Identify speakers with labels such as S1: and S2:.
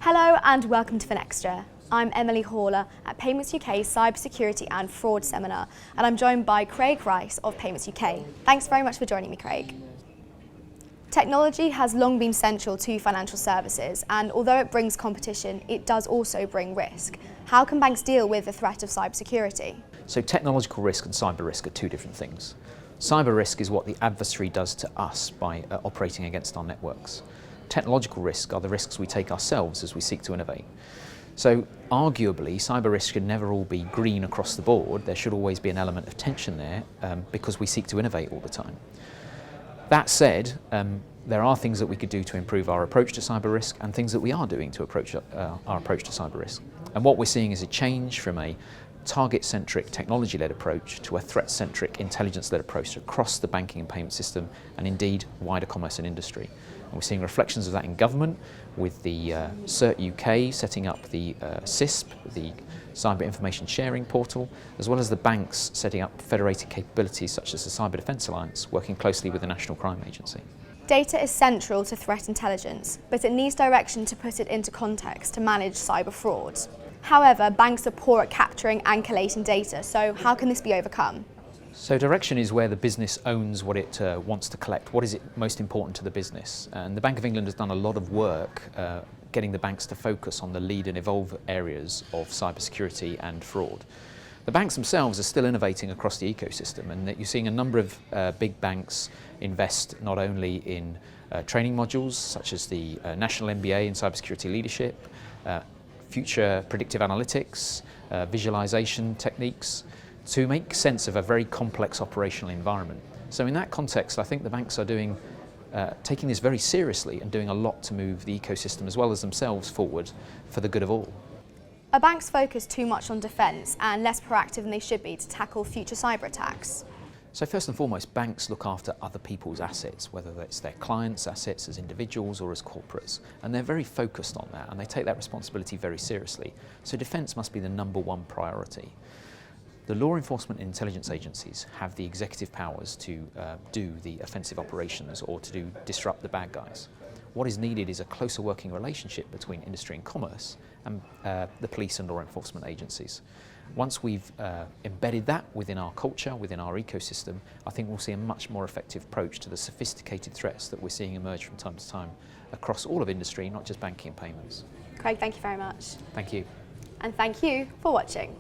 S1: Hello and welcome to Finextra. I'm Emily Haller at Payments UK's Cybersecurity and Fraud Seminar, and I'm joined by Craig Rice of Payments UK. Thanks very much for joining me, Craig. Technology has long been central to financial services, and although it brings competition, it does also bring risk. How can banks deal with the threat of cybersecurity?
S2: So technological risk and cyber risk are two different things. Cyber risk is what the adversary does to us by operating against our networks. Technological risk are the risks we take ourselves as we seek to innovate. So arguably, cyber risk should never all be green across the board. There should always be an element of tension there because we seek to innovate all the time. That said, there are things that we could do to improve our approach to cyber risk and things that we are doing to approach our approach to cyber risk. And what we're seeing is a change from a target-centric, technology-led approach to a threat-centric, intelligence-led approach across the banking and payment system and indeed wider commerce and industry. And we're seeing reflections of that in government with the CERT UK setting up the CISP, the Cyber Information Sharing Portal, as well as the banks setting up federated capabilities such as the Cyber Defence Alliance, working closely with the National Crime Agency.
S1: Data is central to threat intelligence, but it needs direction to put it into context to manage cyber fraud. However, banks are poor at capturing and collating data, so how can this be overcome?
S2: So direction is where the business owns what it wants to collect. What is it most important to the business? And the Bank of England has done a lot of work getting the banks to focus on the lead and evolve areas of cybersecurity and fraud. The banks themselves are still innovating across the ecosystem, and that you're seeing a number of big banks invest not only in training modules such as the National MBA in Cybersecurity Leadership, future predictive analytics, visualization techniques, to make sense of a very complex operational environment. So in that context, I think the banks are taking this very seriously and doing a lot to move the ecosystem as well as themselves forward for the good of all.
S1: Are banks focused too much on defence and less proactive than they should be to tackle future cyber attacks?
S2: So first and foremost, banks look after other people's assets, whether it's their clients' assets as individuals or as corporates, and they're very focused on that and they take that responsibility very seriously. So defence must be the number one priority. The law enforcement and intelligence agencies have the executive powers to do the offensive operations or to disrupt the bad guys. What is needed is a closer working relationship between industry and commerce and the police and law enforcement agencies. Once we've embedded that within our culture, within our ecosystem, I think we'll see a much more effective approach to the sophisticated threats that we're seeing emerge from time to time across all of industry, not just banking and payments.
S1: Craig, thank you very much.
S2: Thank you.
S1: And thank you for watching.